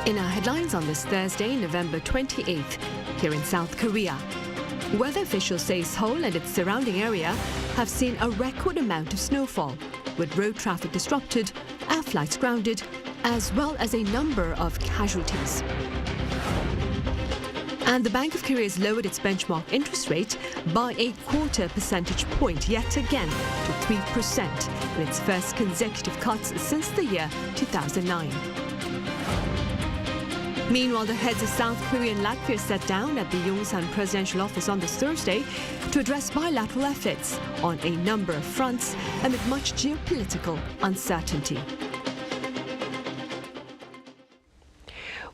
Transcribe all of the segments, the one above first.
In our headlines on this Thursday, November 28th, here in South Korea. Weather officials say Seoul and its surrounding area have seen a record amount of snowfall, with road traffic disrupted, air flights grounded, as well as a number of casualties. And the Bank of Korea has lowered its benchmark interest rate by a quarter percentage point yet again to 3%, in its first consecutive cuts since the year 2009. Meanwhile, the heads of South Korea and Latvia sat down at the Yongsan presidential office on this Thursday to address bilateral efforts on a number of fronts amid much geopolitical uncertainty.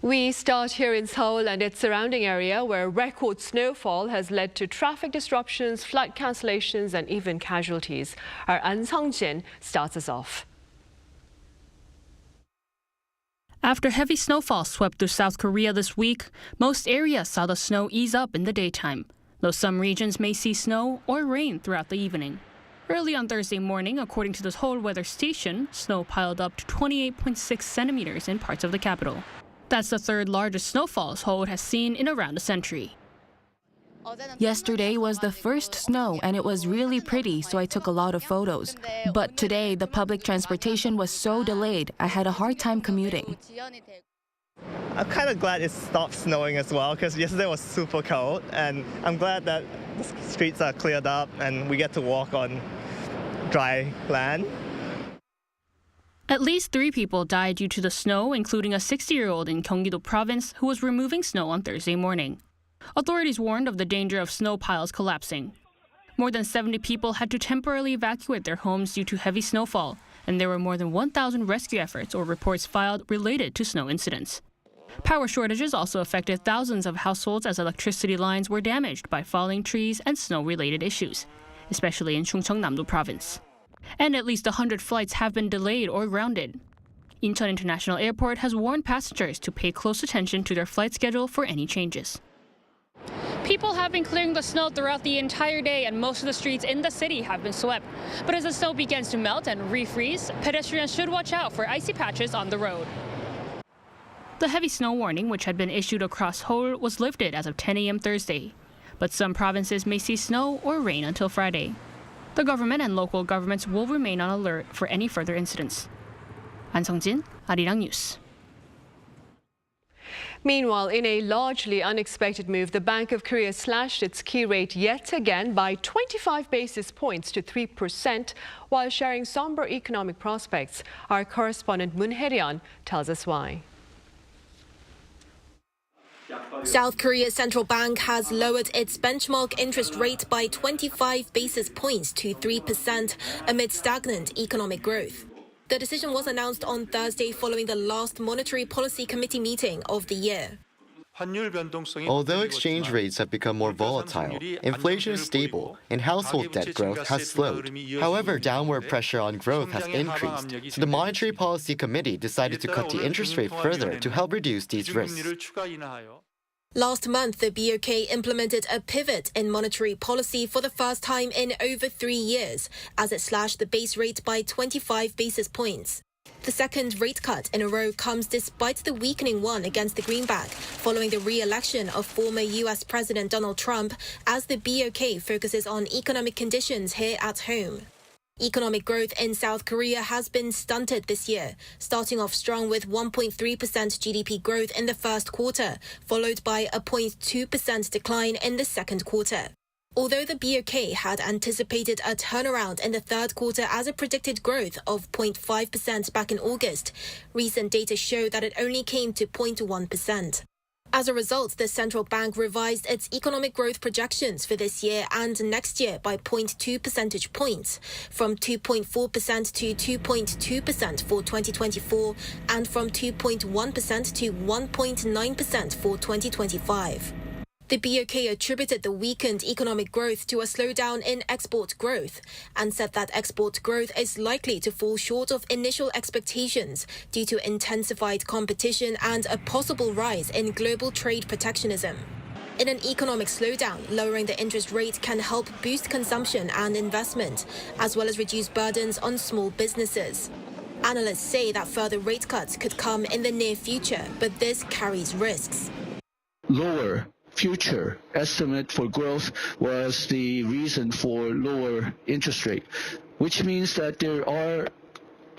We start here in Seoul and its surrounding area, where record snowfall has led to traffic disruptions, flight cancellations, and even casualties. Our An Sung-jin starts us off. After heavy snowfall swept through South Korea this week, most areas saw the snow ease up in the daytime, though some regions may see snow or rain throughout the evening. Early on Thursday morning, according to the Seoul weather station, snow piled up to 28.6 centimeters in parts of the capital. That's the third largest snowfall Seoul has seen in around a century. Yesterday was the first snow and it was really pretty, so I took a lot of photos. But today, the public transportation was so delayed, I had a hard time commuting. I'm kind of glad it stopped snowing as well, because yesterday was super cold, and I'm glad that the streets are cleared up and we get to walk on dry land. At least 3 people died due to the snow, including a 60-year-old in Gyeonggi-do province who was removing snow on Thursday morning. Authorities warned of the danger of snow piles collapsing. More than 70 people had to temporarily evacuate their homes due to heavy snowfall, and there were more than 1,000 rescue efforts or reports filed related to snow incidents. Power shortages also affected thousands of households as electricity lines were damaged by falling trees and snow-related issues, especially in Chungcheongnam-do province. And at least 100 flights have been delayed or grounded. Incheon International Airport has warned passengers to pay close attention to their flight schedule for any changes. People have been clearing the snow throughout the entire day, and most of the streets in the city have been swept. But as the snow begins to melt and refreeze, pedestrians should watch out for icy patches on the road. The heavy snow warning, which had been issued across Seoul, was lifted as of 10 a.m. Thursday. But some provinces may see snow or rain until Friday. The government and local governments will remain on alert for any further incidents. An Sung-jin, Arirang News. Meanwhile, in a largely unexpected move, the Bank of Korea slashed its key rate yet again by 25 basis points to 3%, while sharing somber economic prospects. Our correspondent Moon Hae-ryun tells us why. South Korea's central bank has lowered its benchmark interest rate by 25 basis points to 3% amid stagnant economic growth. The decision was announced on Thursday following the last Monetary Policy Committee meeting of the year. Although exchange rates have become more volatile, inflation is stable and household debt growth has slowed. However, downward pressure on growth has increased, so the Monetary Policy Committee decided to cut the interest rate further to help reduce these risks. Last month, the BOK implemented a pivot in monetary policy for the first time in over 3 years, as it slashed the base rate by 25 basis points. The second rate cut in a row comes despite the weakening won against the greenback following the re-election of former US President Donald Trump, as the BOK focuses on economic conditions here at home. Economic growth in South Korea has been stunted this year, starting off strong with 1.3% GDP growth in the first quarter, followed by a 0.2% decline in the second quarter. Although the BOK had anticipated a turnaround in the third quarter as a predicted growth of 0.5% back in August, recent data show that it only came to 0.1%. As a result, the central bank revised its economic growth projections for this year and next year by 0.2 percentage points, from 2.4% to 2.2% for 2024 and from 2.1% to 1.9% for 2025. The BOK attributed the weakened economic growth to a slowdown in export growth and said that export growth is likely to fall short of initial expectations due to intensified competition and a possible rise in global trade protectionism. In an economic slowdown, lowering the interest rate can help boost consumption and investment, as well as reduce burdens on small businesses. Analysts say that further rate cuts could come in the near future, but this carries risks. Lower future estimate for growth was the reason for lower interest rate, which means that there are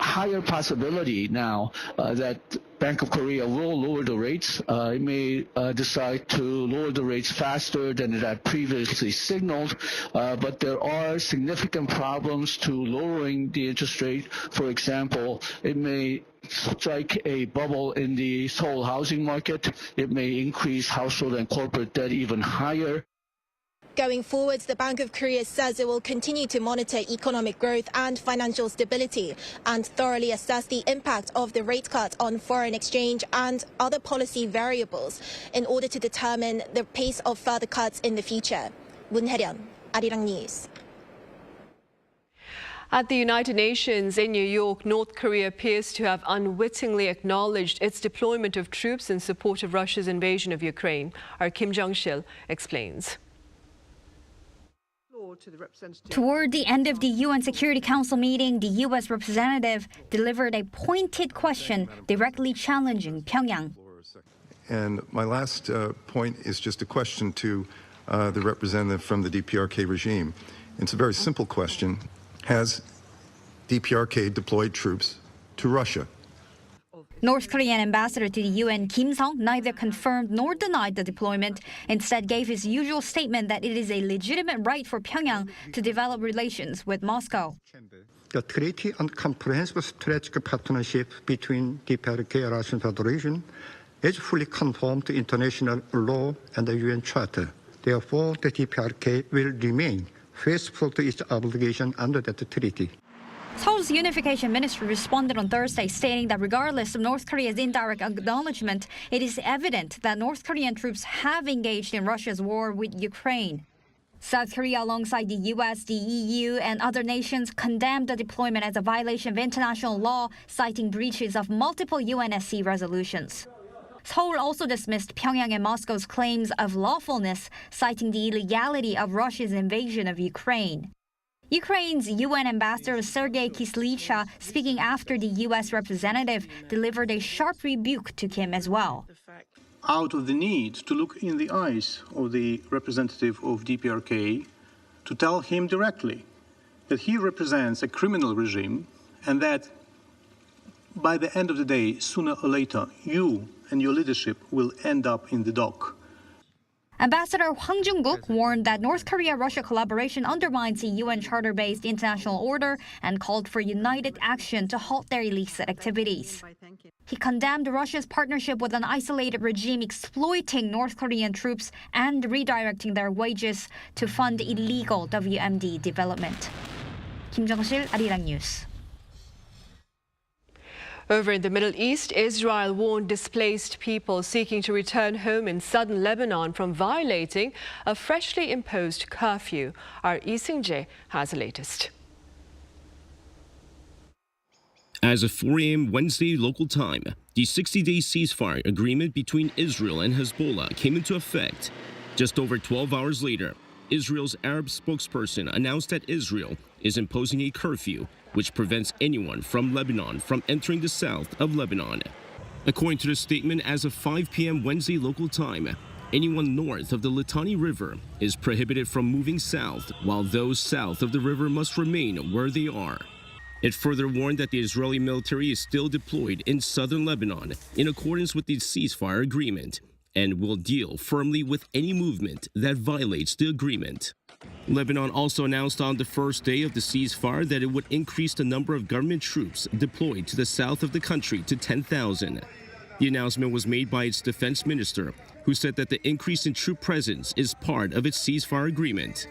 higher possibility now that Bank of Korea will lower the rates. It may decide to lower the rates faster than it had previously signaled, but there are significant problems to lowering the interest rate. For example, it may strike a bubble in the Seoul housing market. It may increase household and corporate debt even higher. Going forward, the Bank of Korea says it will continue to monitor economic growth and financial stability and thoroughly assess the impact of the rate cut on foreign exchange and other policy variables in order to determine the pace of further cuts in the future. 문혜련, Arirang News. At the United Nations in New York, North Korea appears to have unwittingly acknowledged its deployment of troops in support of Russia's invasion of Ukraine. Our Kim Jong-sil explains. Toward the end of the UN Security Council meeting, the U.S. representative delivered a pointed question directly challenging Pyongyang. And my last point is just a question to the representative from the DPRK regime. It's a very simple question. Has DPRK deployed troops to Russia? North Korean ambassador to the UN, Kim Sung, neither confirmed nor denied the deployment, instead gave his usual statement that it is a legitimate right for Pyongyang to develop relations with Moscow. The Treaty on Comprehensive Strategic Partnership between DPRK and Russian Federation is fully conform to international law and the UN Charter. Therefore, the DPRK will remain faithful to its obligation under that treaty. Seoul's unification ministry responded on Thursday, stating that regardless of North Korea's indirect acknowledgement, it is evident that North Korean troops have engaged in Russia's war with Ukraine. South Korea, alongside the U.S., the EU, and other nations, condemned the deployment as a violation of international law, citing breaches of multiple UNSC resolutions. Seoul also dismissed Pyongyang and Moscow's claims of lawfulness, citing the illegality of Russia's invasion of Ukraine. Ukraine's UN ambassador Sergei Kislycha, speaking after the U.S. representative, delivered a sharp rebuke to Kim as well. Out of the need to look in the eyes of the representative of DPRK, to tell him directly that he represents a criminal regime and that by the end of the day, sooner or later, you and your leadership will end up in the dock. Ambassador Hwang Jung-guk warned that North Korea-Russia collaboration undermines the UN Charter-based international order and called for united action to halt their illicit activities. He condemned Russia's partnership with an isolated regime exploiting North Korean troops and redirecting their wages to fund illegal WMD development. Kim Jong-sil, Arirang News. Over in the Middle East, Israel warned displaced people seeking to return home in southern Lebanon from violating a freshly imposed curfew. Our Lee Seung-jae has the latest. As of 4 a.m. Wednesday local time, the 60-day ceasefire agreement between Israel and Hezbollah came into effect. Just over 12 hours later, Israel's Arab spokesperson announced that Israel is imposing a curfew which prevents anyone from Lebanon from entering the south of Lebanon. According to the statement, as of 5 p.m. Wednesday local time, anyone north of the Litani River is prohibited from moving south, while those south of the river must remain where they are. It further warned that the Israeli military is still deployed in southern Lebanon in accordance with the ceasefire agreement and will deal firmly with any movement that violates the agreement. Lebanon also announced on the first day of the ceasefire that it would increase the number of government troops deployed to the south of the country to 10,000. The announcement was made by its defense minister, who said that the increase in troop presence is part of its ceasefire agreement.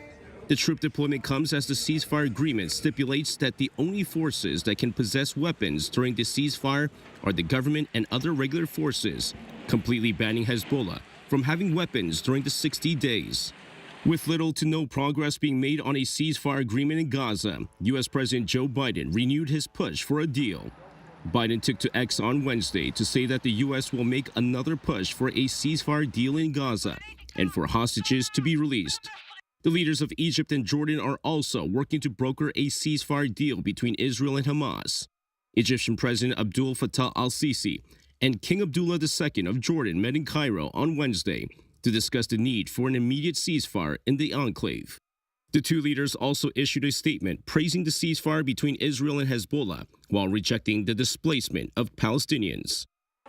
The troop deployment comes as the ceasefire agreement stipulates that the only forces that can possess weapons during the ceasefire are the government and other regular forces, completely banning Hezbollah from having weapons during the 60 days. With little to no progress being made on a ceasefire agreement in Gaza, U.S. President Joe Biden renewed his push for a deal. Biden took to X on Wednesday to say that the U.S. will make another push for a ceasefire deal in Gaza and for hostages to be released. The leaders of Egypt and Jordan are also working to broker a ceasefire deal between Israel and Hamas. Egyptian President Abdul Fattah al-Sisi and King Abdullah II of Jordan met in Cairo on Wednesday to discuss the need for an immediate ceasefire in the enclave. The two leaders also issued a statement praising the ceasefire between Israel and Hezbollah while rejecting the displacement of Palestinians.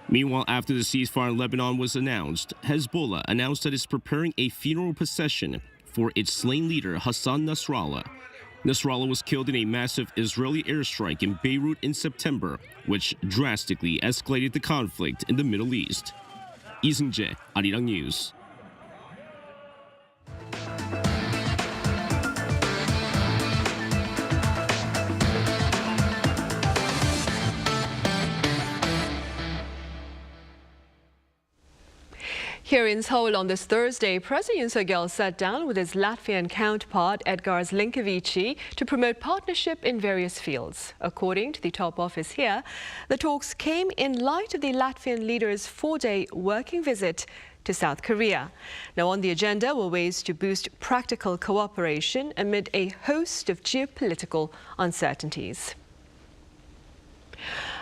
Meanwhile, after the ceasefire in Lebanon was announced, Hezbollah announced that it's preparing a funeral procession for its slain leader Hassan Nasrallah. Nasrallah was killed in a massive Israeli airstrike in Beirut in September, which drastically escalated the conflict in the Middle East. 이승재, Arirang News. Here in Seoul on this Thursday, President Yoon Suk-yeol sat down with his Latvian counterpart Edgars Linkevici to promote partnership in various fields. According to the top office here, the talks came in light of the Latvian leader's 4-day working visit to South Korea. Now on the agenda were ways to boost practical cooperation amid a host of geopolitical uncertainties.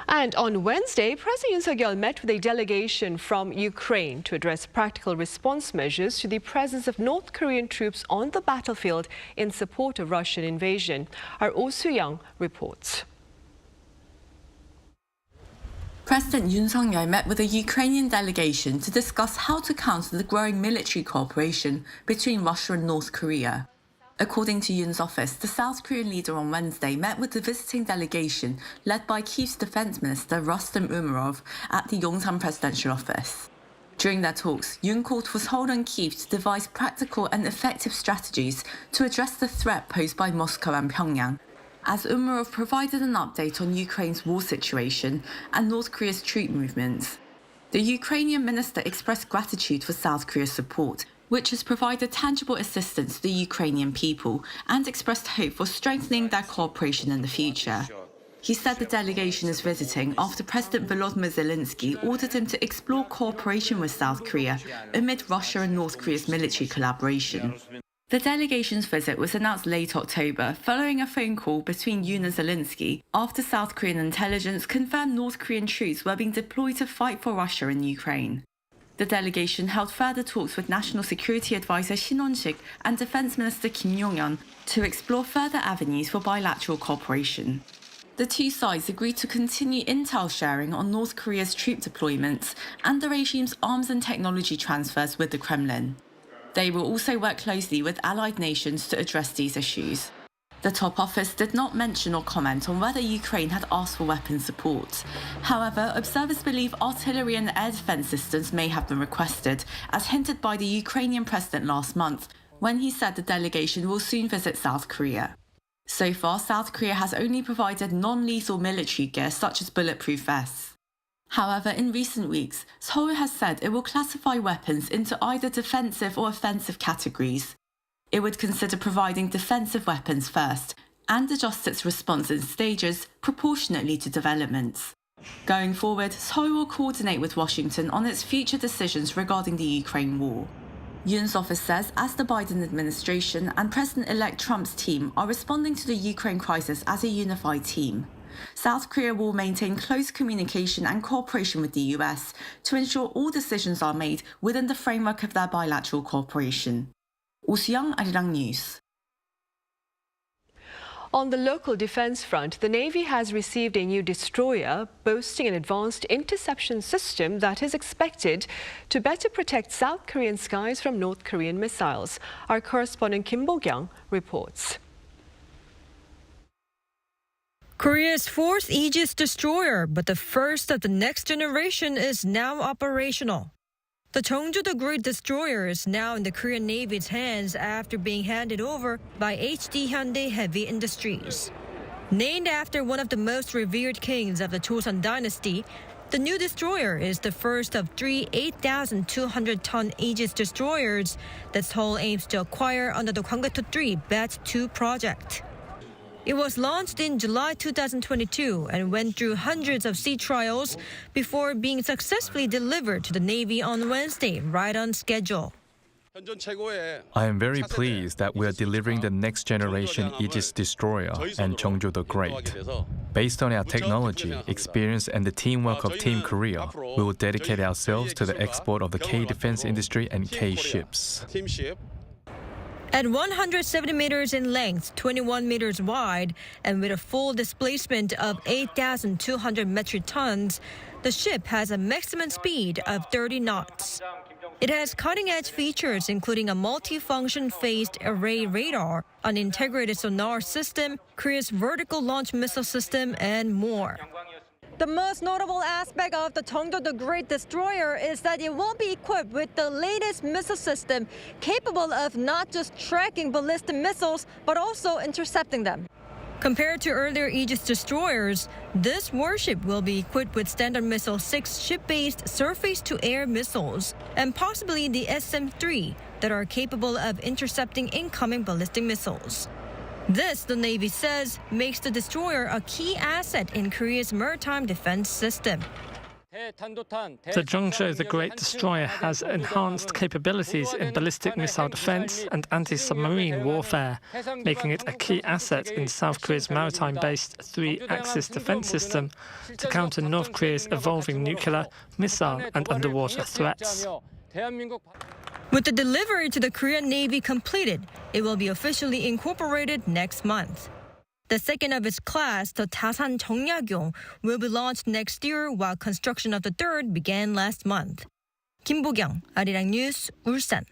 And on Wednesday, President Yoon Suk-yeol met with a delegation from Ukraine to address practical response measures to the presence of North Korean troops on the battlefield in support of Russian invasion. Our Oh Soo-young reports. President Yoon Suk-yeol met with a Ukrainian delegation to discuss how to counter the growing military cooperation between Russia and North Korea. According to Yoon's office, the South Korean leader on Wednesday met with the visiting delegation led by Kyiv's defense minister Rustem Umerov at the Yongsan presidential office. During their talks, Yoon called for Seoul and Kyiv to devise practical and effective strategies to address the threat posed by Moscow and Pyongyang, as Umerov provided an update on Ukraine's war situation and North Korea's troop movements. The Ukrainian minister expressed gratitude for South Korea's support, which has provided tangible assistance to the Ukrainian people, and expressed hope for strengthening their cooperation in the future. He said the delegation is visiting after President Volodymyr Zelensky ordered him to explore cooperation with South Korea amid Russia and North Korea's military collaboration. The delegation's visit was announced late October, following a phone call between Yoon and Zelensky after South Korean intelligence confirmed North Korean troops were being deployed to fight for Russia in Ukraine. The delegation held further talks with National Security Advisor Shin Won-sik and Defense Minister Kim Yong-yeon to explore further avenues for bilateral cooperation. The two sides agreed to continue intel sharing on North Korea's troop deployments and the regime's arms and technology transfers with the Kremlin. They will also work closely with allied nations to address these issues. The top office did not mention or comment on whether Ukraine had asked for weapon support. However, observers believe artillery and air defense systems may have been requested, as hinted by the Ukrainian president last month, when he said the delegation will soon visit South Korea. So far, South Korea has only provided non-lethal military gear such as bulletproof vests. However, in recent weeks, Seoul has said it will classify weapons into either defensive or offensive categories. It would consider providing defensive weapons first and adjust its response in stages proportionately to developments. Going forward, Seoul will coordinate with Washington on its future decisions regarding the Ukraine war. Yoon's office says as the Biden administration and President-elect Trump's team are responding to the Ukraine crisis as a unified team, South Korea will maintain close communication and cooperation with the US to ensure all decisions are made within the framework of their bilateral cooperation. Oh Soo-young, Arirang News. On the local defense front, the Navy has received a new destroyer boasting an advanced interception system that is expected to better protect South Korean skies from North Korean missiles. Our correspondent Kim Bo-kyung reports. Korea's fourth Aegis destroyer, but the first of the next generation, is now operational. The Cheongju the Great destroyer is now in the Korean Navy's hands after being handed over by HD Hyundai Heavy Industries. Named after one of the most revered kings of the Joseon dynasty, the new destroyer is the first of three 8,200-ton Aegis destroyers that Seoul aims to acquire under the Gwanggwaeto 3 Batch 2 project. It was launched in July 2022 and went through hundreds of sea trials before being successfully delivered to the Navy on Wednesday, right on schedule. I am very pleased that we are delivering the next generation Aegis destroyer and Cheongju the Great. Based on our technology, experience, and the teamwork of Team Korea, we will dedicate ourselves to the export of the K-defense industry and K-ships. At 170 meters in length, 21 meters wide, and with a full displacement of 8,200 metric tons, the ship has a maximum speed of 30 knots. It has cutting-edge features including a multi-function phased array radar, an integrated sonar system, Korea's vertical launch missile system, and more. The most notable aspect of the Cheongdo the Great Destroyer is that it will be equipped with the latest missile system capable of not just tracking ballistic missiles, but also intercepting them. Compared to earlier Aegis destroyers, this warship will be equipped with Standard Missile 6 ship-based surface-to-air missiles and possibly the SM-3 that are capable of intercepting incoming ballistic missiles. This, the Navy says, makes the destroyer a key asset in Korea's maritime defense system. The Cheongdo the Great Destroyer has enhanced capabilities in ballistic missile defense and anti-submarine warfare, making it a key asset in South Korea's maritime-based three-axis defense system to counter North Korea's evolving nuclear, missile and underwater threats. With the delivery to the Korean Navy completed, it will be officially incorporated next month. The second of its class, the Dasan Jeongnyagyo, will be launched next year while construction of the third began last month. Kim Bo-kyung, Arirang News, Ulsan.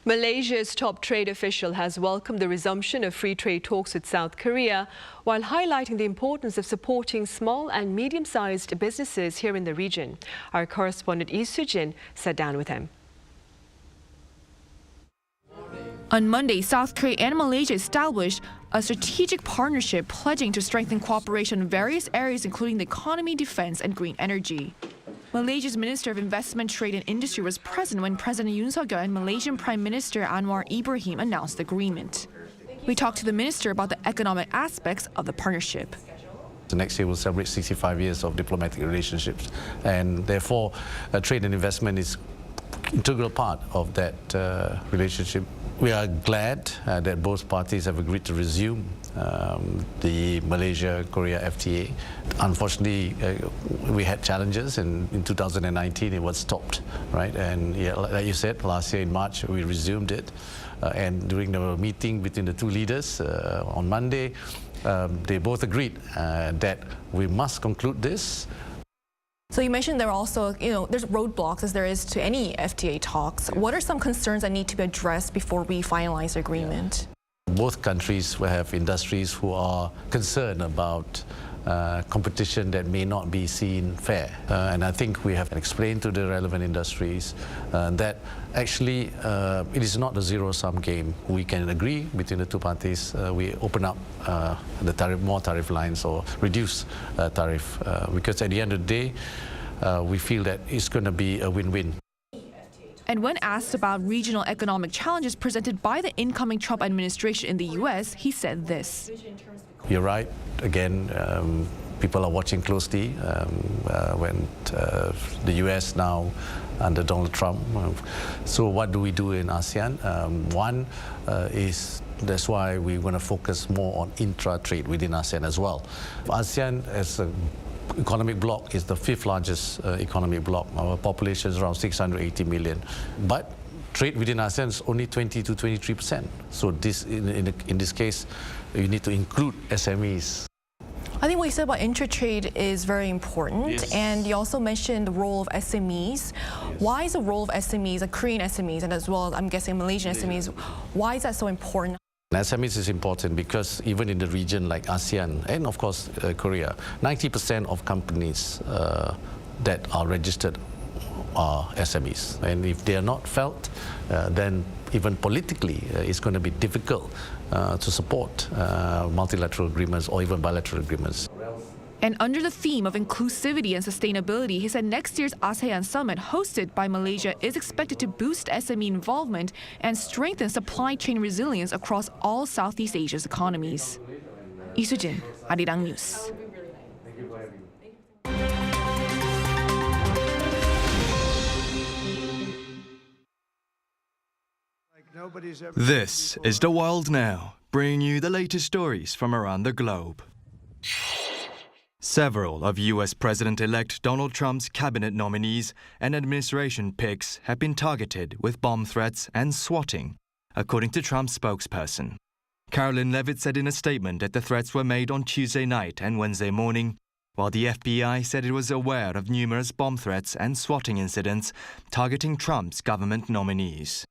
Malaysia's top trade official has welcomed the resumption of free trade talks with South Korea, while highlighting the importance of supporting small and medium-sized businesses here in the region. Our correspondent Lee Soo-jin sat down with him. On Monday, South Korea and Malaysia established a strategic partnership pledging to strengthen cooperation in various areas including the economy, defense, and green energy. Malaysia's Minister of Investment, Trade and Industry was present when President Yoon and Malaysian Prime Minister Anwar Ibrahim announced the agreement. We talked to the minister about the economic aspects of the partnership. The next year we'll celebrate 65 years of diplomatic relationships, and therefore trade and investment is an integral part of that relationship. We are glad that both parties have agreed to resume the Malaysia-Korea FTA. Unfortunately, we had challenges, and in 2019 it was stopped, right? And yeah, like you said, last year in March we resumed it. And during the meeting between the two leaders on Monday, they both agreed that we must conclude this. So you mentioned there are also, there's roadblocks as there is to any FTA talks. What are some concerns that need to be addressed before we finalize the agreement? Both countries will have industries who are concerned about competition that may not be seen fair. And I think we have explained to the relevant industries that actually it is not a zero-sum game. We can agree between the two parties. We open up more tariff lines or reduce tariff because at the end of the day, we feel that it's going to be a win-win. And when asked about regional economic challenges presented by the incoming Trump administration in the U.S., he said this. You're right. Again, people are watching closely when the U.S. now under Donald Trump. So what do we do in ASEAN? One is that's why we want to focus more on intra-trade within ASEAN as well. ASEAN as an economic bloc is the 5th largest economic bloc. Our population is around 680 million. But trade within ASEAN is only 20 to 23%. So this, in this case, you need to include SMEs. I think what you said about intra-trade is very important. Yes. And you also mentioned the role of SMEs. Yes. Why is the role of SMEs, Korean SMEs, and as well as I'm guessing Malaysian SMEs, why is that so important? SMEs is important because even in the region like ASEAN and of course Korea, 90% of companies that are registered are SMEs. And if they are not felt, then even politically it's going to be difficult to support multilateral agreements or even bilateral agreements. And under the theme of inclusivity and sustainability, he said next year's ASEAN summit hosted by Malaysia is expected to boost SME involvement and strengthen supply chain resilience across all Southeast Asia's economies. Lee Soo-jin, Arirang News. This is The World Now, bringing you the latest stories from around the globe. Several of U.S. President-elect Donald Trump's cabinet nominees and administration picks have been targeted with bomb threats and swatting, according to Trump's spokesperson. Caroline Leavitt said in a statement that the threats were made on Tuesday night and Wednesday morning, while the FBI said it was aware of numerous bomb threats and swatting incidents targeting Trump's government nominees.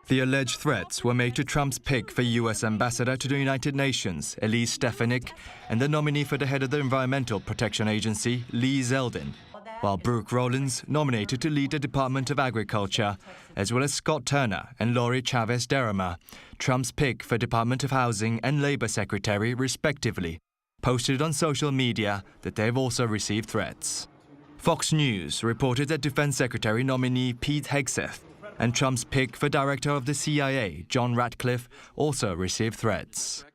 The alleged threats were made to Trump's pick for U.S. Ambassador to the United Nations, Elise Stefanik, and the nominee for the head of the Environmental Protection Agency, Lee Zeldin, while Brooke Rollins, nominated to lead the Department of Agriculture, as well as Scott Turner and Lori Chavez-Derrama, Trump's pick for Department of Housing and Labor Secretary, respectively, posted on social media that they have also received threats. Fox News reported that Defense Secretary nominee Pete Hegseth and Trump's pick for director of the CIA, John Ratcliffe, also received threats.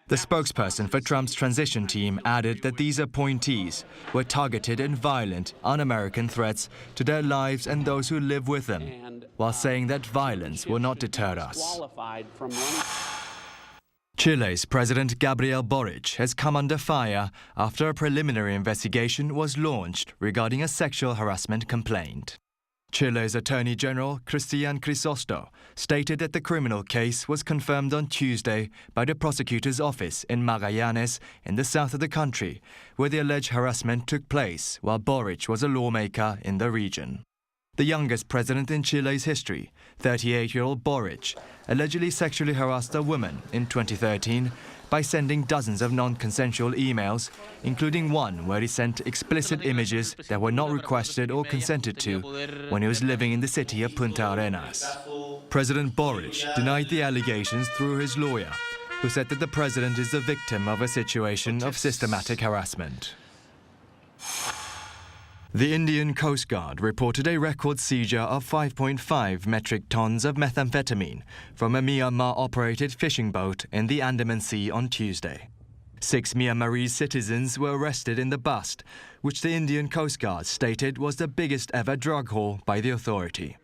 The spokesperson for Trump's transition team added that these appointees were targeted and violent, un-American threats to their lives and those who live with them, while saying that violence will not deter us. Chile's President Gabriel Boric has come under fire after a preliminary investigation was launched regarding a sexual harassment complaint. Chile's Attorney General Cristian Crisosto stated that the criminal case was confirmed on Tuesday by the prosecutor's office in Magallanes in the south of the country, where the alleged harassment took place while Boric was a lawmaker in the region. The youngest president in Chile's history, 38-year-old Boric, allegedly sexually harassed a woman in 2013 by sending dozens of non-consensual emails, including one where he sent explicit images that were not requested or consented to when he was living in the city of Punta Arenas. President Boric denied the allegations through his lawyer, who said that the president is the victim of a situation of systematic harassment. The Indian Coast Guard reported a record seizure of 5.5 metric tons of methamphetamine from a Myanmar-operated fishing boat in the Andaman Sea on Tuesday. 6 Myanmarese citizens were arrested in the bust, which the Indian Coast Guard stated was the biggest ever drug haul by the authority.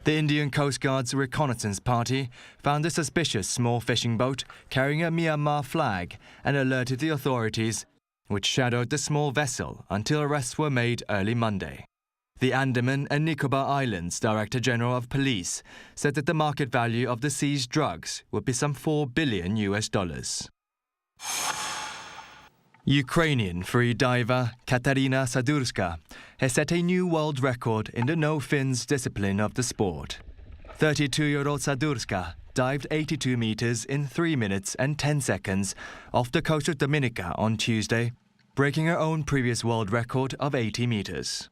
The Indian Coast Guard's reconnaissance party found a suspicious small fishing boat carrying a Myanmar flag and alerted the authorities, which shadowed the small vessel until arrests were made early Monday. The Andaman and Nicobar Islands Director General of Police said that the market value of the seized drugs would be some $4 billion. Ukrainian free diver Katarina Sadurska has set a new world record in the no-fins discipline of the sport. 32-year-old Sadurska dived 82 meters in 3 minutes and 10 seconds off the coast of Dominica on Tuesday, breaking her own previous world record of 80 meters.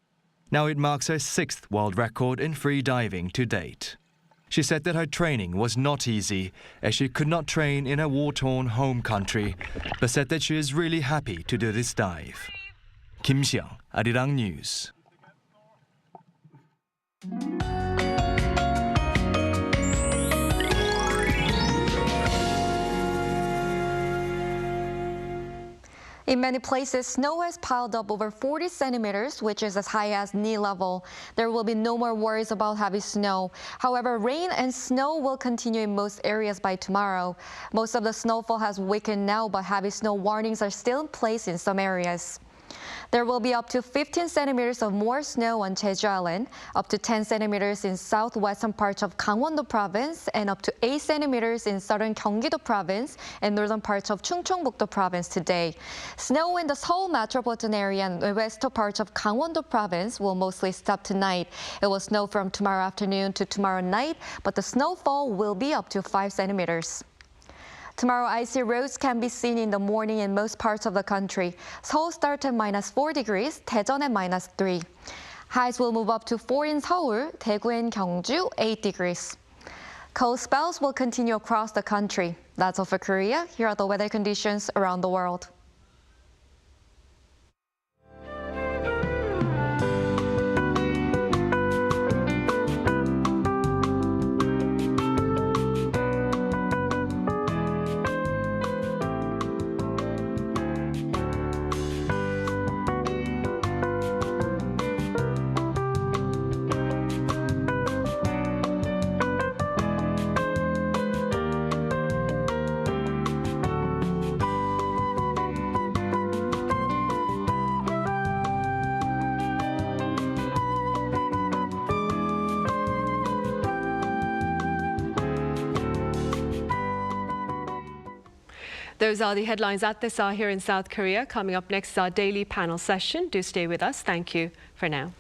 Now it marks her 6th world record in free diving to date. She said that her training was not easy, as she could not train in her war-torn home country, but said that she is really happy to do this dive. Kim Xiang, Arirang News. In many places, snow has piled up over 40 centimeters, which is as high as knee level. There will be no more worries about heavy snow. However, rain and snow will continue in most areas by tomorrow. Most of the snowfall has weakened now, but heavy snow warnings are still in place in some areas. There will be up to 15 centimeters of more snow on Jeju Island, up to 10 centimeters in southwestern parts of Gangwon-do Province, and up to 8 centimeters in southern Gyeonggi-do Province and northern parts of Chungcheongbuk-do Province today. Snow in the Seoul metropolitan area and the western parts of Gangwon-do Province will mostly stop tonight. It will snow from tomorrow afternoon to tomorrow night, but the snowfall will be up to 5 centimeters. Tomorrow, icy roads can be seen in the morning in most parts of the country. Seoul starts at -4 degrees, Daejeon at -3. Highs will move up to 4 in Seoul, Daegu and Gyeongju, 8 degrees. Cold spells will continue across the country. That's all for Korea. Here are the weather conditions around the world. Those are the headlines at this hour here in South Korea. Coming up next is our daily panel session. Do stay with us. Thank you for now.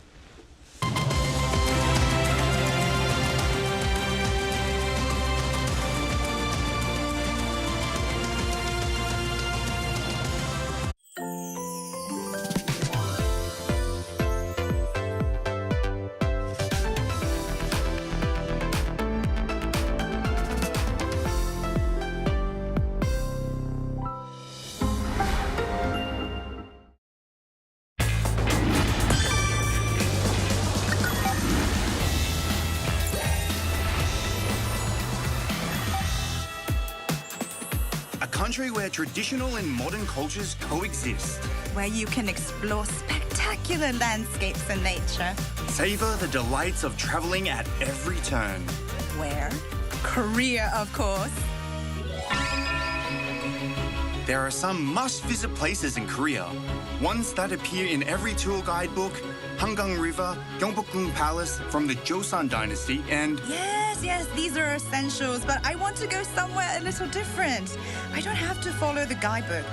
A country where traditional and modern cultures coexist. Where you can explore spectacular landscapes and nature. Savor the delights of traveling at every turn. Where? Korea, of course. There are some must-visit places in Korea. Ones that appear in every tour guidebook: Hangang River, Gyeongbokgung Palace from the Joseon Dynasty, and... Yes, these are essentials, but I want to go somewhere a little different. I don't have to follow the guidebook.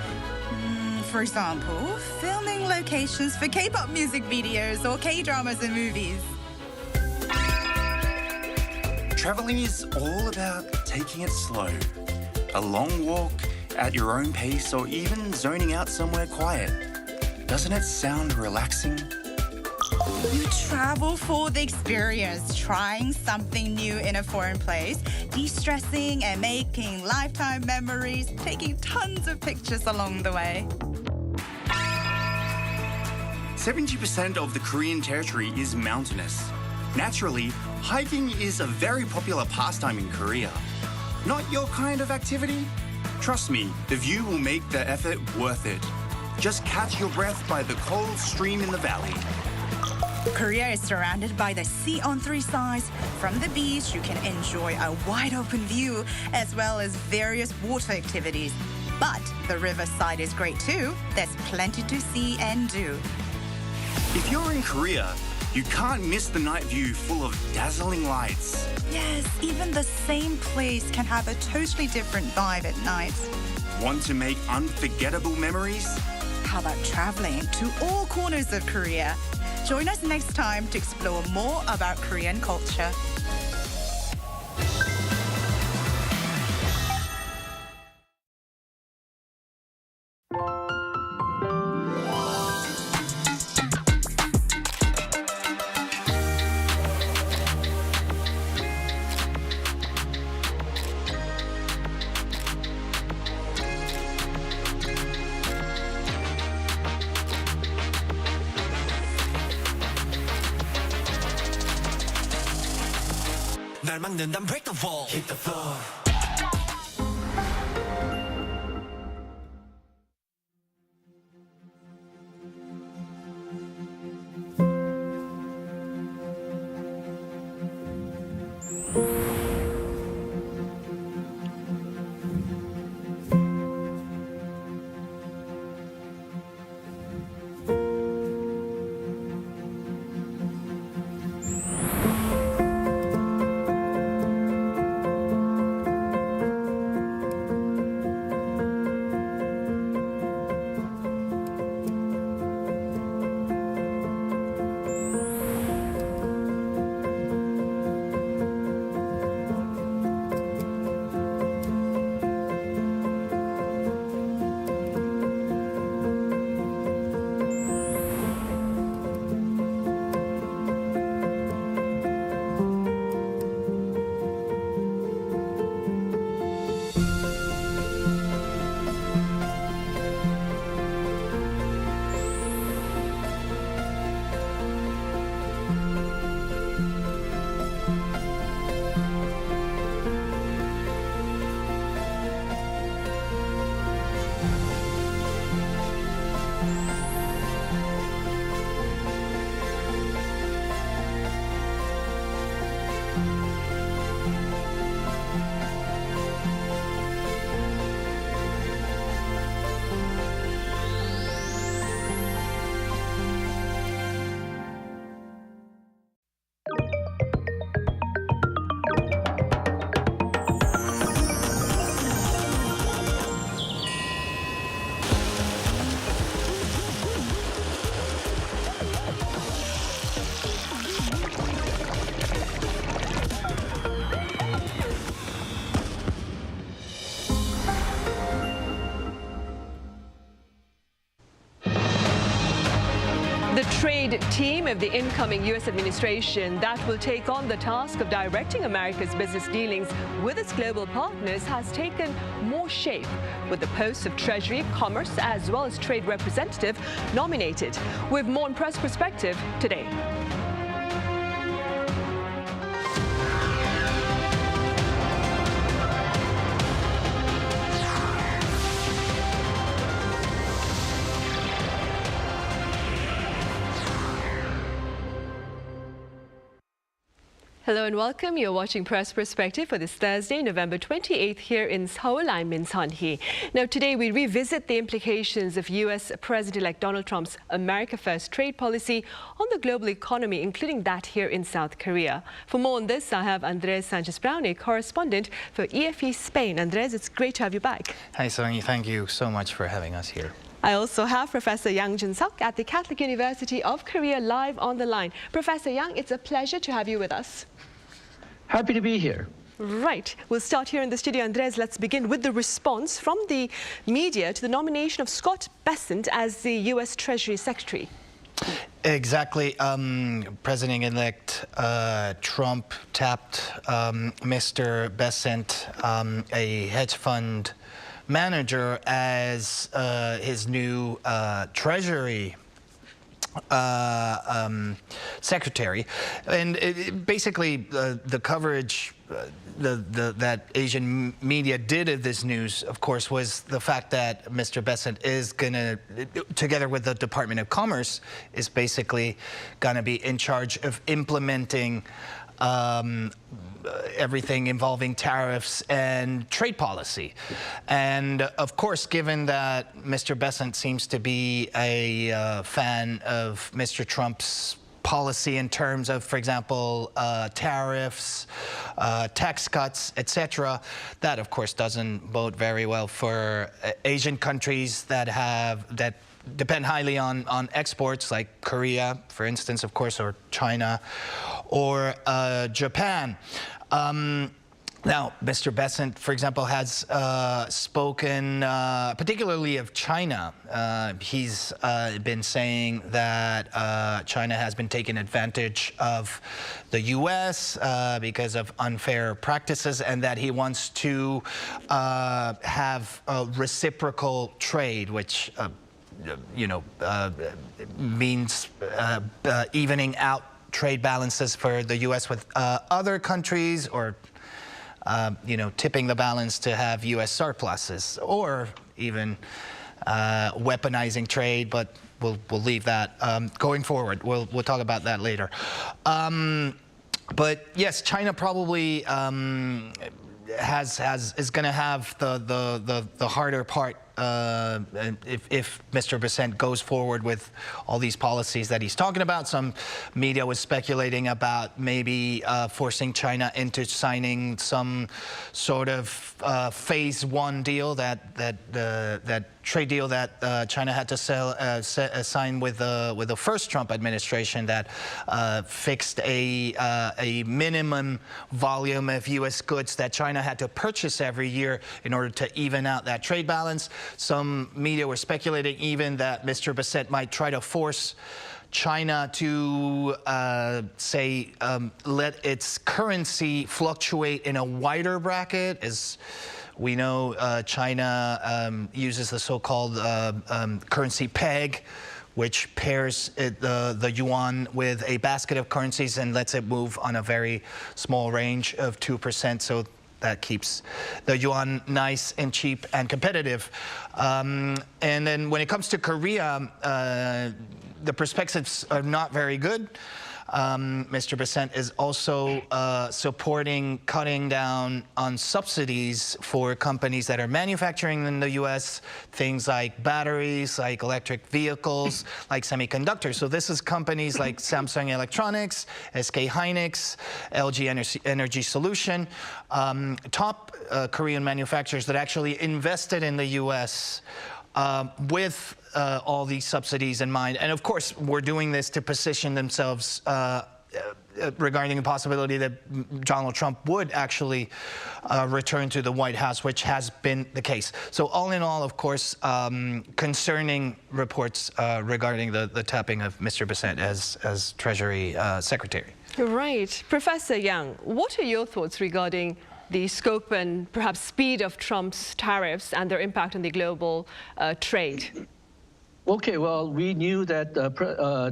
For example, filming locations for K-pop music videos or K-dramas and movies. Traveling is all about taking it slow. A long walk at your own pace, or even zoning out somewhere quiet. Doesn't it sound relaxing? You travel for the experience, trying something new in a foreign place, de-stressing and making lifetime memories, taking tons of pictures along the way. 70% of the Korean territory is mountainous. Naturally, hiking is a very popular pastime in Korea. Not your kind of activity? Trust me, the view will make the effort worth it. Just catch your breath by the cold stream in the valley. Korea is surrounded by the sea on three sides. From the beach, you can enjoy a wide open view, as well as various water activities. But the riverside is great too. There's plenty to see and do. If you're in Korea, you can't miss the night view full of dazzling lights. Yes, even the same place can have a totally different vibe at night. Want to make unforgettable memories? How about traveling to all corners of Korea? Join us next time to explore more about Korean culture. 날 막는단 break the wall, hit the floor. lead team of the incoming U.S. administration that will take on the task of directing America's business dealings with its global partners has taken more shape, with the posts of Treasury, Commerce, as well as Trade Representative nominated. With more on Press Perspective today. Hello and welcome. You're watching Press Perspective for this Thursday, November 28th here in Seoul. I'm Min Sun-hee. Now today we revisit the implications of US President-elect Donald Trump's America First trade policy on the global economy, including that here in South Korea. For more on this, I have Andres Sanchez-Brown, a correspondent for EFE Spain. Andres, it's great to have you back. Hi, Sonny. Thank you so much for having us here. I also have Professor Yang Jun-seok at the Catholic University of Korea live on the line. Professor Yang, it's a pleasure to have you with us. Happy to be here. Right. We'll start here in the studio. Andres, let's begin with the response from the media to the nomination of Scott Bessent as the U.S. Treasury Secretary. Exactly. President-elect Trump tapped Mr. Bessent, a hedge fund manager, as his new Treasury secretary, and basically the coverage that Asian media did of this news, of course, was the fact that Mr. Bessent is going to, together with the Department of Commerce, is basically going to be in charge of implementing everything involving tariffs and trade policy. And of course, given that Mr. Bessent seems to be a fan of Mr. Trump's policy in terms of, for example, tariffs, tax cuts, etc., that of course doesn't bode very well for Asian countries that depend highly on exports, like Korea, for instance, of course, or China, or Japan. Now, Mr. Bessent, for example, has spoken particularly of China. He's been saying that China has been taking advantage of the U.S. Because of unfair practices, and that he wants to have a reciprocal trade, which means evening out trade balances for the U.S. with other countries, or tipping the balance to have U.S. surpluses, or even weaponizing trade. But we'll leave that going forward. We'll talk about that later. But yes, China probably is going to have the harder part if Mr. Bessent goes forward with all these policies that he's talking about. Some media was speculating about maybe forcing China into signing some sort of phase one deal, that trade deal that China had to sign with the first Trump administration, that fixed a minimum volume of U.S. goods that China had to purchase every year in order to even out that trade balance. Some media were speculating even that Mr. Bessent might try to force China to, let its currency fluctuate in a wider bracket. As we know, China uses the so-called currency peg, which pairs the yuan with a basket of currencies and lets it move on a very small range of 2%. So that keeps the yuan nice and cheap and competitive. And then when it comes to Korea, the perspectives are not very good. Mr. Bessent is also supporting cutting down on subsidies for companies that are manufacturing in the U.S., things like batteries, like electric vehicles, like semiconductors. So this is companies like Samsung Electronics, SK Hynix, LG Energy Solution, top Korean manufacturers that actually invested in the U.S. With all these subsidies in mind. And of course, we're doing this to position themselves regarding the possibility that Donald Trump would actually return to the White House, which has been the case. So all in all, of course, concerning reports regarding the tapping of Mr. Besant as Treasury Secretary. Right. Professor Yang, what are your thoughts regarding the scope and perhaps speed of Trump's tariffs and their impact on the global trade? Okay, well, we knew that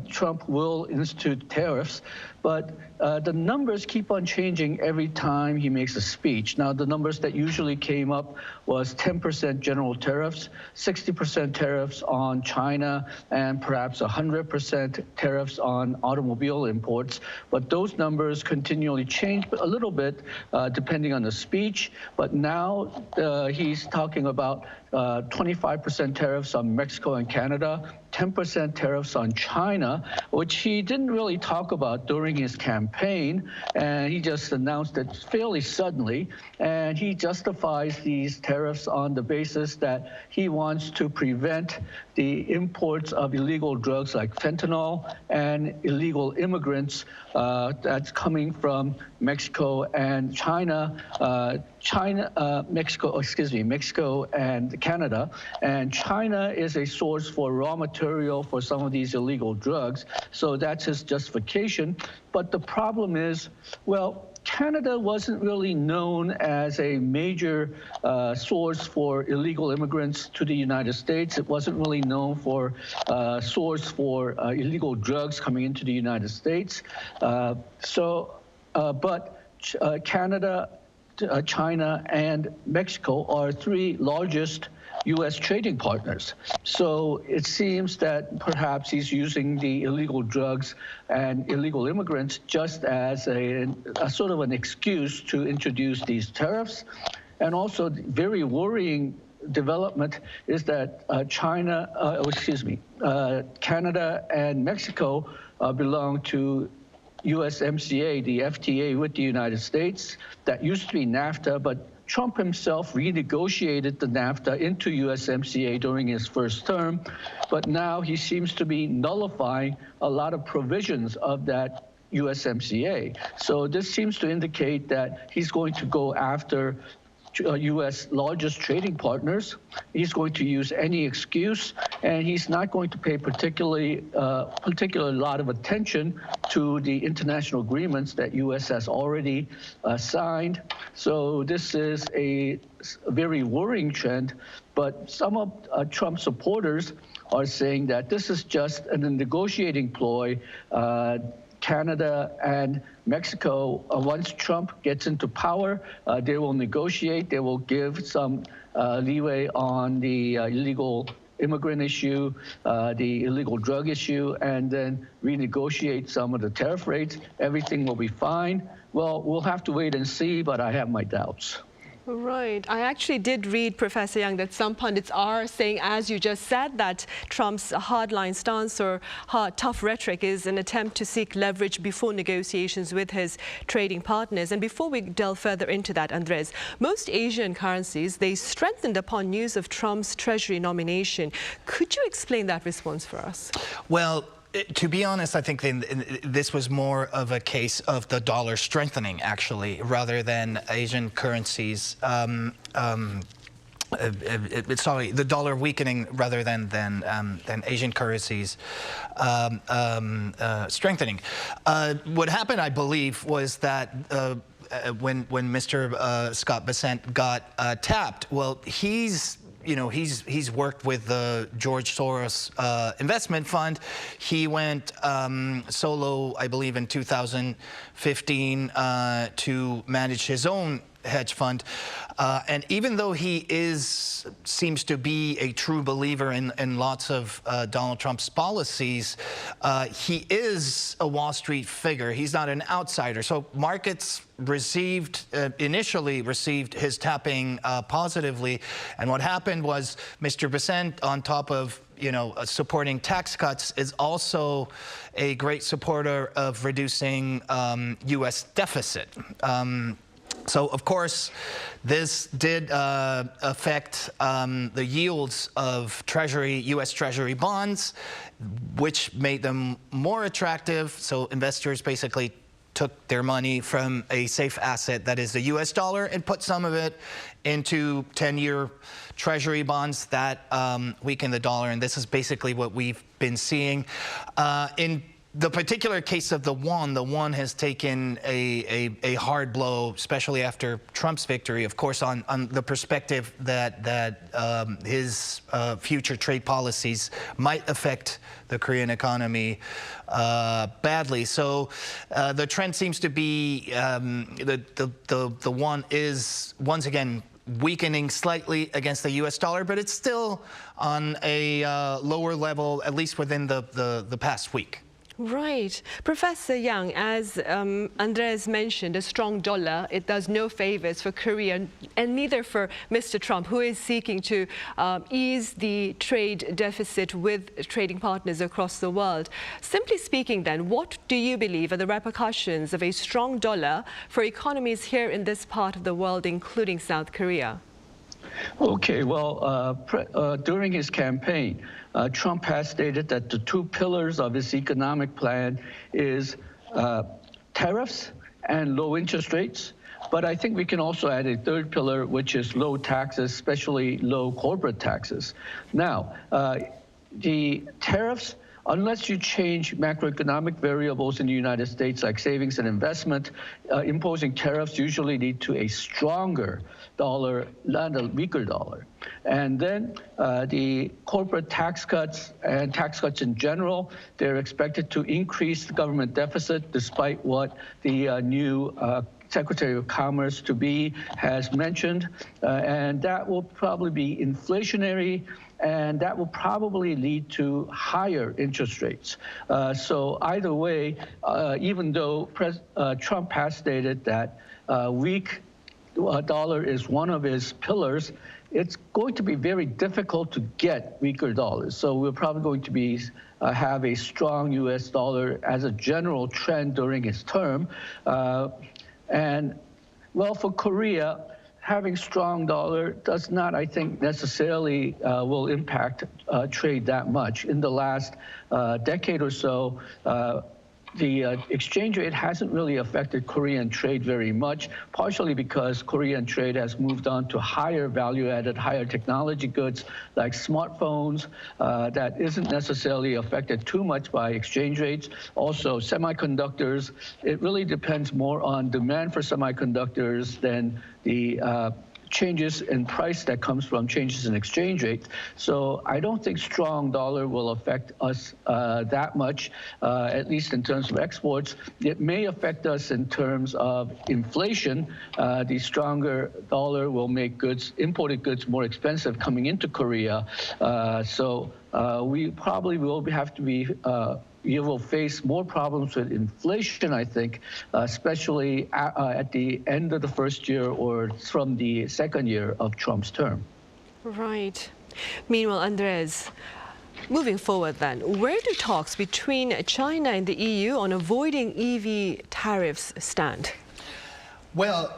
Trump will institute tariffs, but the numbers keep on changing every time he makes a speech. Now, the numbers that usually came up was 10% general tariffs, 60% tariffs on China, and perhaps 100% tariffs on automobile imports. But those numbers continually change a little bit depending on the speech. But now he's talking about 25% tariffs on Mexico and Canada, 10% tariffs on China, which he didn't really talk about during his campaign, and he just announced it fairly suddenly, and he justifies these tariffs on the basis that he wants to prevent the imports of illegal drugs like fentanyl and illegal immigrants that's coming from Mexico and China, Mexico and Canada. And China is a source for raw material for some of these illegal drugs. So that's his justification. But the problem is, well, Canada wasn't really known as a major source for illegal immigrants to the United States. It wasn't really known for source for illegal drugs coming into the United States. But Canada, China, and Mexico are three largest U.S. trading partners. So it seems that perhaps he's using the illegal drugs and illegal immigrants just as a sort of an excuse to introduce these tariffs. And also, the very worrying development is that Canada and Mexico belong to USMCA, the FTA with the United States. That used to be NAFTA, but Trump himself renegotiated the NAFTA into USMCA during his first term, but now he seems to be nullifying a lot of provisions of that USMCA. So this seems to indicate that he's going to go after U.S. largest trading partners. He's going to use any excuse, and he's not going to pay particular lot of attention to the international agreements that U.S. has already signed. So this is a very worrying trend, but some of Trump's supporters are saying that this is just a negotiating ploy. Canada and Mexico, once Trump gets into power, they will negotiate. They will give some leeway on the illegal immigrant issue, the illegal drug issue, and then renegotiate some of the tariff rates. Everything will be fine. Well, we'll have to wait and see, but I have my doubts. Right. I actually did read, Professor Yang, that some pundits are saying, as you just said, that Trump's hardline stance or tough rhetoric is an attempt to seek leverage before negotiations with his trading partners. And before we delve further into that, Andres, most Asian currencies, they strengthened upon news of Trump's Treasury nomination. Could you explain that response for us? Well, to be honest, I think this was more of a case of the dollar strengthening, actually, rather than Asian currencies. Sorry, the dollar weakening rather than Asian currencies strengthening. What happened, I believe, was that when Mr. Scott Bessent got tapped, well, he's worked with the George Soros investment fund. He went solo, I believe, in 2015 to manage his own hedge fund. And even though he seems to be a true believer in lots of Donald Trump's policies, he is a Wall Street figure. He's not an outsider. So markets initially received his tapping positively. And what happened was Mr. Bessent, on top of supporting tax cuts, is also a great supporter of reducing U.S. deficit. So, of course, this did affect the yields of U.S. Treasury bonds, which made them more attractive. So investors basically took their money from a safe asset that is the U.S. dollar and put some of it into 10-year Treasury bonds that weaken the dollar. And this is basically what we've been seeing. In the particular case of the won has taken a hard blow, especially after Trump's victory, of course, on the perspective that his future trade policies might affect the Korean economy badly. So the trend seems to be the won is once again weakening slightly against the U.S. dollar, but it's still on a lower level, at least within the past week. Right. Professor Yang, as Andres mentioned, a strong dollar, it does no favors for Korea and neither for Mr. Trump, who is seeking to ease the trade deficit with trading partners across the world. Simply speaking then, what do you believe are the repercussions of a strong dollar for economies here in this part of the world, including South Korea? Okay, well, during his campaign, Trump has stated that the two pillars of his economic plan is tariffs and low interest rates. But I think we can also add a third pillar, which is low taxes, especially low corporate taxes. Now, the tariffs, unless you change macroeconomic variables in the United States like savings and investment, imposing tariffs usually lead to a stronger dollar, not a weaker dollar. And then the corporate tax cuts and tax cuts in general, they're expected to increase the government deficit despite what the new Secretary of Commerce to-be has mentioned. And that will probably be inflationary, and that will probably lead to higher interest rates. So either way, even though Trump has stated that weak dollar is one of his pillars, it's going to be very difficult to get weaker dollars. So we're probably going to be have a strong U.S. dollar as a general trend during his term. And well, for Korea, having strong dollar does not, I think, necessarily will impact trade that much. In the last decade or so, the exchange rate hasn't really affected Korean trade very much, partially because Korean trade has moved on to higher value-added, higher technology goods like smartphones that isn't necessarily affected too much by exchange rates. Also, semiconductors, it really depends more on demand for semiconductors than the changes in price that comes from changes in exchange rate. So I don't think strong dollar will affect us that much, at least in terms of exports. It may affect us in terms of inflation. The stronger dollar will make goods, imported goods, more expensive coming into Korea. So we probably will have to be you will face more problems with inflation, I think, especially at the end of the first year or from the second year of Trump's term. Right. Meanwhile, Andres, moving forward then, where do talks between China and the EU on avoiding EV tariffs stand? Well,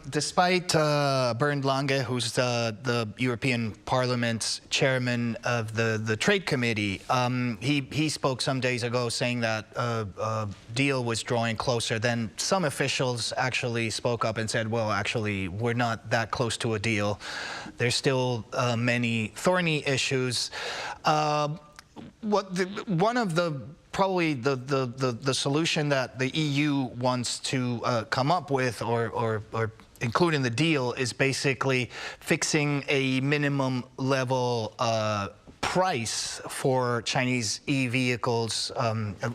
despite Bernd Lange, who's the European Parliament's chairman of the Trade Committee, he spoke some days ago saying that a deal was drawing closer. Then some officials actually spoke up and said, well, actually, we're not that close to a deal. There's still many thorny issues. One of the probably the solution that the EU wants to come up with or include in the deal is basically fixing a minimum level price for Chinese e-vehicles,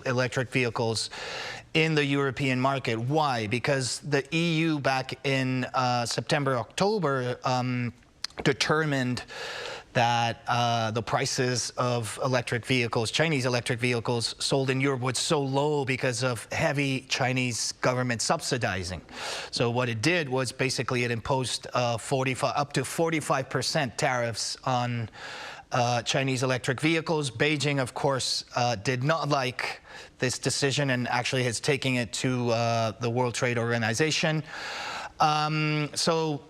electric vehicles in the European market. Why? Because the EU back in September, October determined that the prices of electric vehicles, Chinese electric vehicles sold in Europe was so low because of heavy Chinese government subsidizing. So what it did was basically it imposed up to 45% tariffs on Chinese electric vehicles. Beijing, of course, did not like this decision and actually is taking it to the World Trade Organization. So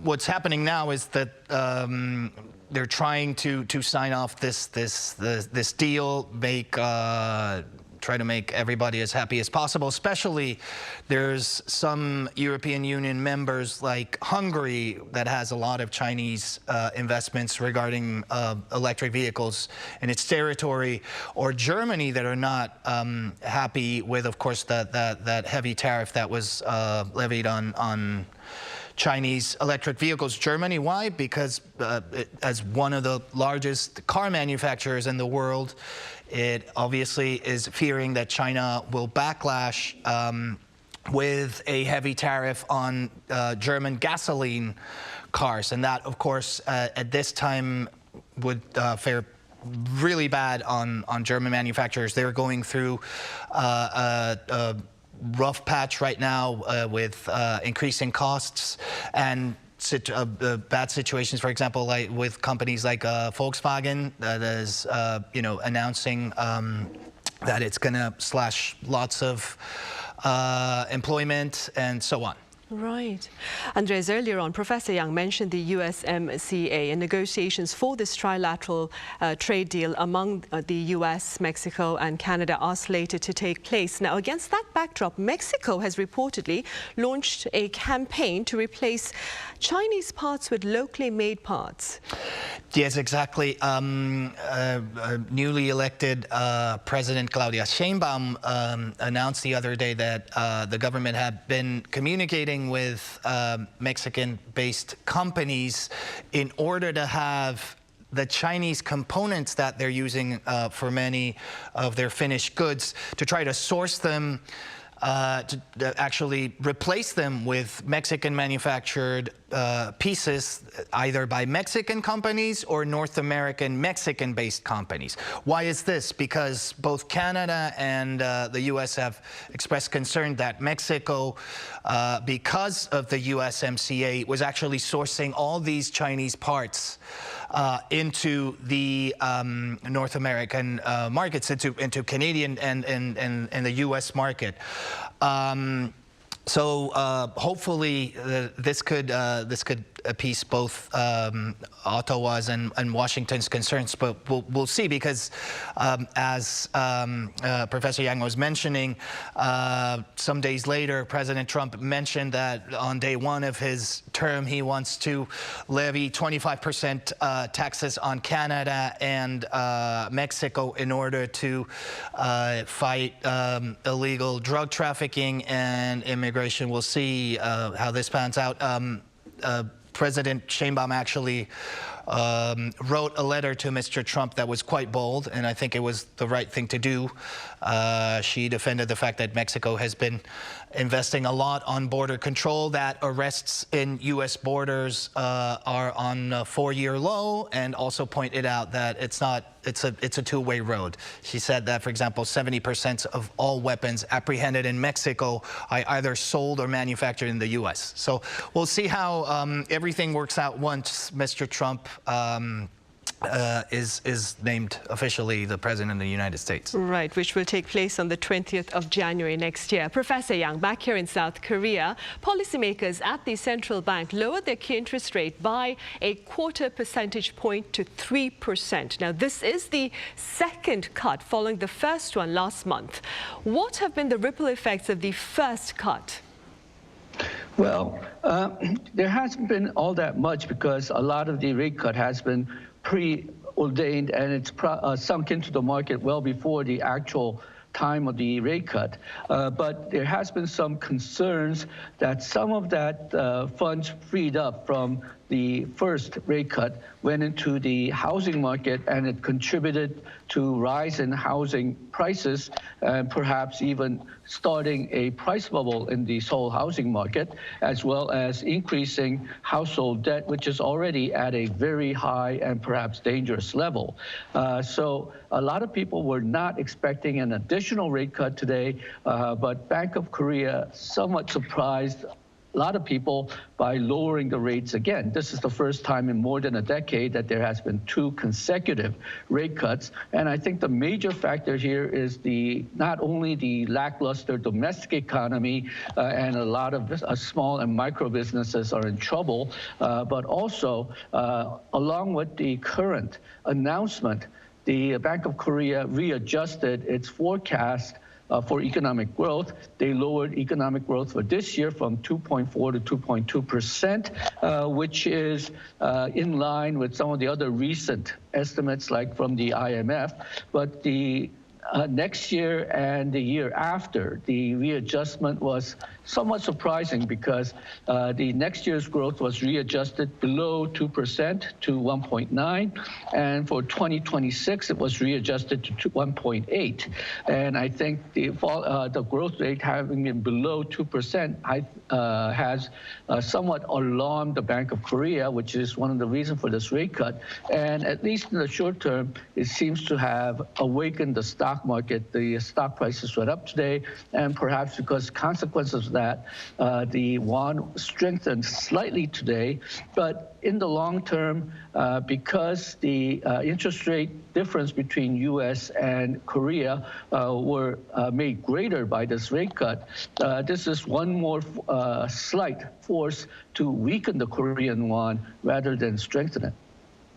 what's happening now is that they're trying to sign off this deal, make try to make everybody as happy as possible, especially there's some European Union members like Hungary that has a lot of Chinese investments regarding electric vehicles in its territory, or Germany that are not happy with, of course, that heavy tariff that was levied on Chinese electric vehicles. Germany, why? Because as one of the largest car manufacturers in the world, it obviously is fearing that China will backlash with a heavy tariff on German gasoline cars. And that, of course, at this time would fare really bad on German manufacturers. They're going through a rough patch right now with increasing costs and bad situations, for example, like with companies like Volkswagen that is, announcing that it's going to slash lots of employment and so on. Right. Andres, earlier on, Professor Yang mentioned the USMCA and negotiations for this trilateral trade deal among the US, Mexico and Canada are slated to take place. Now, against that backdrop, Mexico has reportedly launched a campaign to replace Chinese parts with locally made parts. Yes, exactly. Newly elected President Claudia Sheinbaum announced the other day that the government had been communicating with Mexican-based companies in order to have the Chinese components that they're using for many of their finished goods to try to source them, to actually replace them with Mexican manufactured pieces, either by Mexican companies or North American Mexican-based companies. Why is this? Because both Canada and the US have expressed concern that Mexico, because of the USMCA, was actually sourcing all these Chinese parts into the North American markets, into Canadian and the US market. So hopefully this could appease both Ottawa's and Washington's concerns, but we'll see, because as Professor Yang was mentioning, some days later, President Trump mentioned that on day one of his term, he wants to levy 25% taxes on Canada and Mexico in order to fight illegal drug trafficking and immigration. We'll see how this pans out. President Sheinbaum actually wrote a letter to Mr. Trump that was quite bold, and I think it was the right thing to do. She defended the fact that Mexico has been investing a lot on border control, that arrests in U.S. borders are on a 4-year low, and also pointed out that it's a two-way road. She said that, for example, 70% of all weapons apprehended in Mexico are either sold or manufactured in the U.S. So we'll see how everything works out once Mr. Trump is named officially the President of the United States. Right, which will take place on the 20th of January next year. Professor Yang, back here in South Korea, policymakers at the central bank lowered their key interest rate by a 0.25 percentage point to 3%. Now, this is the second cut following the first one last month. What have been the ripple effects of the first cut? Well, there hasn't been all that much, because a lot of the rate cut has been preordained, and it's sunk into the market well before the actual time of the rate cut. But there has been some concerns that some of that funds freed up from the first rate cut went into the housing market, and it contributed to rise in housing prices, and perhaps even starting a price bubble in the Seoul housing market, as well as increasing household debt, which is already at a very high and perhaps dangerous level. So a lot of people were not expecting an additional rate cut today, but Bank of Korea somewhat surprised a lot of people by lowering the rates again. This is the first time in more than a decade that there has been 2 consecutive rate cuts. And I think the major factor here is not only the lackluster domestic economy and a lot of small and micro businesses are in trouble, but also along with the current announcement the Bank of Korea readjusted its forecast for economic growth. They lowered economic growth for this year from 2.4 to 2.2%, which is in line with some of the other recent estimates, like from the IMF. But the next year and the year after, the readjustment was somewhat surprising because the next year's growth was readjusted below 2% to 1.9, and for 2026 it was readjusted to 1.8. And I think the growth rate having been below 2% has somewhat alarmed the Bank of Korea, which is one of the reasons for this rate cut. And at least in the short term, it seems to have awakened the stock market. The stock prices went up today, and perhaps because consequences of that, the won strengthened slightly today. But in the long term, because the interest rate difference between U.S. and Korea were made greater by this rate cut, this is one more slight force to weaken the Korean won rather than strengthen it.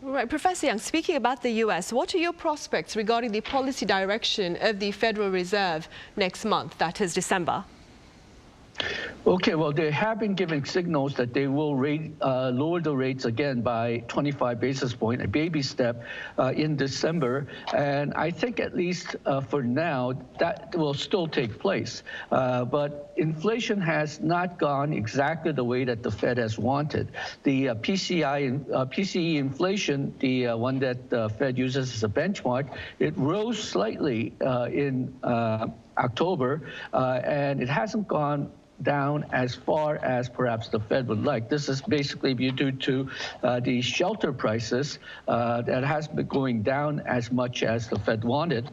Right, Professor Young, speaking about the U.S., what are your prospects regarding the policy direction of the Federal Reserve next month, that is December? Okay, well, they have been giving signals that they will lower the rates again by 25 basis points, a baby step, in December. And I think at least for now, that will still take place. But inflation has not gone exactly the way that the Fed has wanted. The PCE inflation, the one that the Fed uses as a benchmark, it rose slightly in October, and it hasn't gone down as far as perhaps the Fed would like. This is basically due to the shelter prices that has been going down as much as the Fed wanted.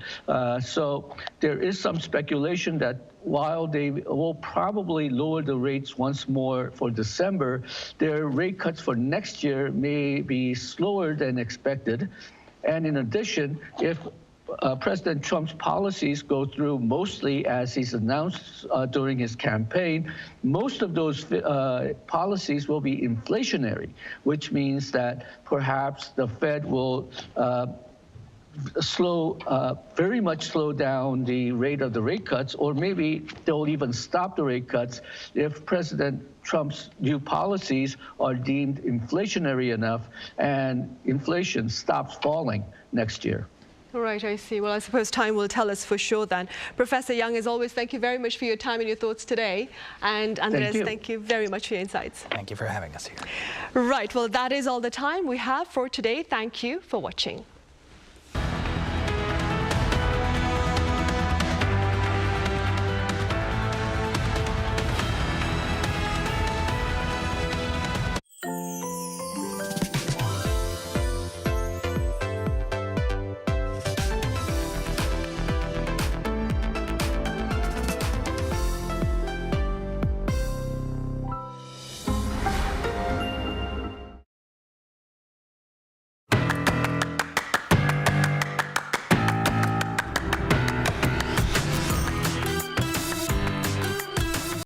So there is some speculation that while they will probably lower the rates once more for December, their rate cuts for next year may be slower than expected. And in addition, if President Trump's policies go through mostly as he's announced during his campaign, most of those policies will be inflationary, which means that perhaps the Fed will very much slow down the rate of the rate cuts, or maybe they'll even stop the rate cuts if President Trump's new policies are deemed inflationary enough and inflation stops falling next year. All right, I see. Well, I suppose time will tell us for sure then. Professor Young, as always, thank you very much for your time and your thoughts today. And Andres, thank you very much for your insights. Thank you for having us here. Right, well, that is all the time we have for today. Thank you for watching.